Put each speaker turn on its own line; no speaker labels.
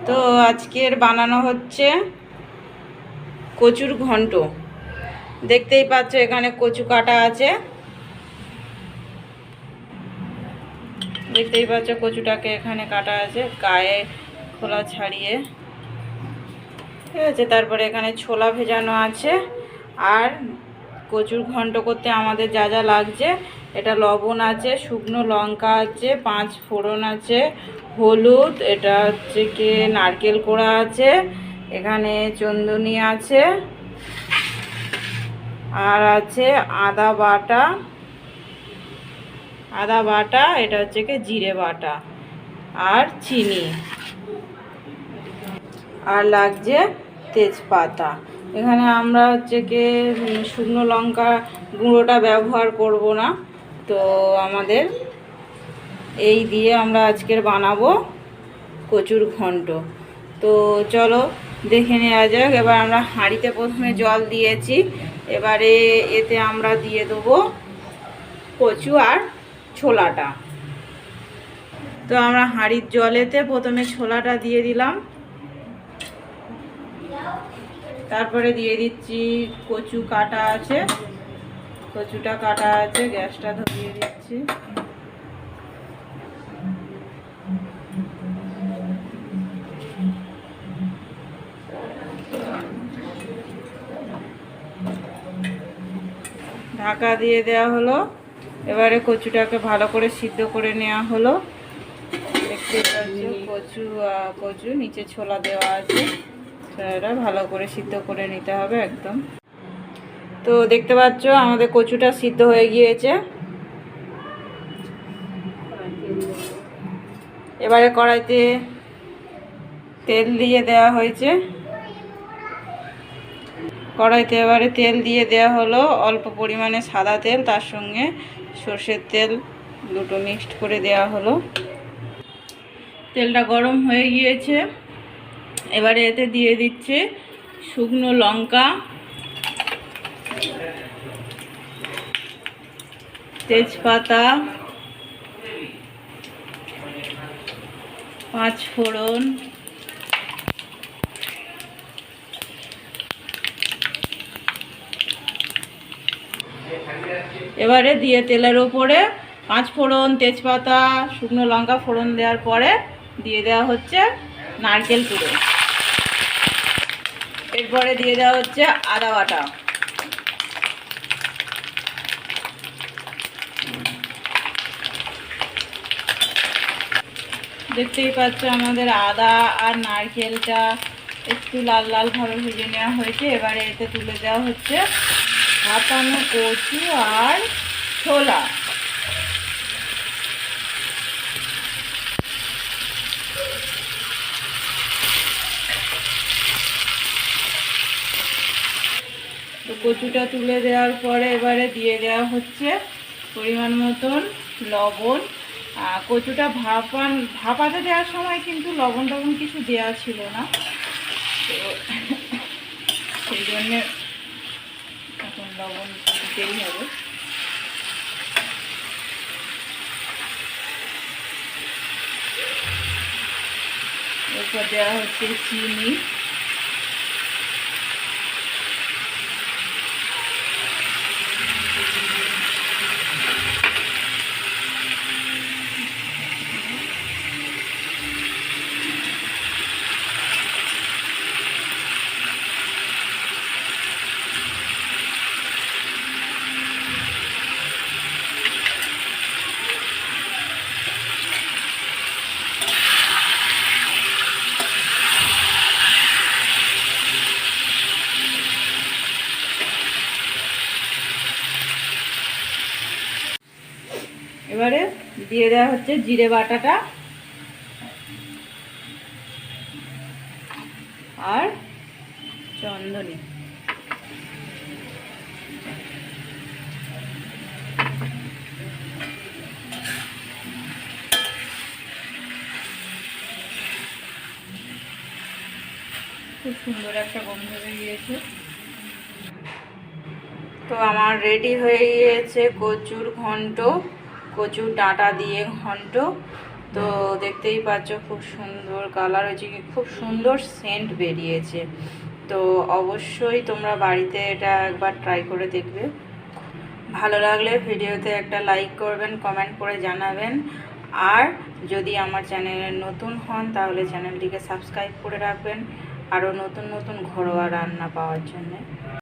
তো আজকের বানানো হচ্ছে কচুর ঘন্ট। দেখতেই পাচ্ছ এখানে কচু কাটা আছে, দেখতেই পাচ্ছ কচুটাকে এখানে কাটা আছে, গায়ে খোলা ছাড়িয়ে, ঠিক আছে। তারপরে এখানে ছোলা ভেজানো আছে। আর কচুর ঘন্ট করতে আমাদের যা যা লাগছে, এটা লবণ আছে, শুকনো লঙ্কা আছে, 5 ফোড়ন আছে, হলুদ, এটা হচ্ছে কি নারকেল কোড়া আছে, এখানে চন্দনী আছে, আর আছে আদা বাটা, এটা হচ্ছে কি জিরে বাটা, আর চিনি, আর লাগছে তেজপাতা। এখানে আমরা হচ্ছে কি শুকনো লঙ্কা গুঁড়োটা ব্যবহার করব না, তো আমাদের এই দিয়ে আমরা আজকের বানাবো কচুর ঘন্ট। তো চলো দেখে নেওয়া যাক। এবার আমরা হাঁড়িতে প্রথমে জল দিয়েছি, এবারে এতে আমরা দিয়ে দেবো কচু আর ছোলাটা। তো আমরা হাঁড়ির জলেতে প্রথমে ছোলাটা দিয়ে দিলাম, তারপরে দিয়ে দিচ্ছি কচু কাটা আছে, কচুটা কাটা আছে, গ্যাসটা ধরিয়ে দিচ্ছি। ঢাকা দিয়ে দেওয়া হলো। এবারে কচুটাকে ভালো করে সিদ্ধ করে নেওয়া হলো। দেখতে পাচ্ছ কচু নিচে ছোলা দেওয়া আছে, এটা ভালো করে সিদ্ধ করে নিতে হবে একদম। তো দেখতে পাচ্ছ আমাদের কচুটা সিদ্ধ হয়ে গিয়েছে। এবারে কড়াইতে তেল দিয়ে দেওয়া হয়েছে, কড়াইতে এবারে তেল দিয়ে দেওয়া হলো, অল্প পরিমাণে সাদা তেল, তার সঙ্গে সর্ষের তেল, দুটো মিক্সড করে দেওয়া হলো। তেলটা গরম হয়ে গিয়েছে, এবারে এতে দিয়ে দিচ্ছে শুকনো লঙ্কা, তেজপাতা, 5 ফোড়ন, এবারে দিয়ে তেলের ওপরে 5 ফোড়ন, তেজপাতা, শুকনো লঙ্কা ফোড়ন দেওয়ার পরে দিয়ে দেওয়া হচ্ছে নারকেল কুড়ো, এরপরে দিয়ে দেওয়া হচ্ছে আদা বাটা, দেখতেই পাচ্ছ আমাদের আদা আর নারকেলটা একটু লাল লাল ভাবে ভেজে নেওয়া হয়েছে। এবারে এতে তুলে দেওয়া হচ্ছে ভাপানো কচু আর ছোলা। তো কচুটা তুলে দেওয়ার পরে এবারে দিয়ে দেওয়া হচ্ছে পরিমাণ মতন লবণ। কচুটা ভাপাতে দেওয়ার সময় কিন্তু লবণ টবণ কিছু দেওয়া ছিল না, তো সেই জন্যে এখন লবণ দিতেই হবে। এরপর দেওয়া হচ্ছে চিনি, এবারে দিয়ে দেওয়া হচ্ছে জিরে বাটাটা আর চন্দনী। খুব সুন্দর একটা গন্ধ বেরিয়েছে। তো আমার রেডি হয়ে গিয়েছে কচুর ঘন্ট, কচুর ডাঁটা দিয়ে ঘন্ট। তো দেখতেই পাচ্ছ খুব সুন্দর কালার হয়েছে, খুব সুন্দর সেন্ট বেরিয়েছে। তো অবশ্যই তোমরা বাড়িতে এটা একবার ট্রাই করে দেখবে। ভালো লাগলে ভিডিওতে একটা লাইক করবেন, কমেন্ট করে জানাবেন। আর যদি আমার চ্যানেলে নতুন হন তাহলে চ্যানেলটিকে সাবস্ক্রাইব করে রাখবেন আরও নতুন নতুন ঘরোয়া রান্না পাওয়ার জন্য।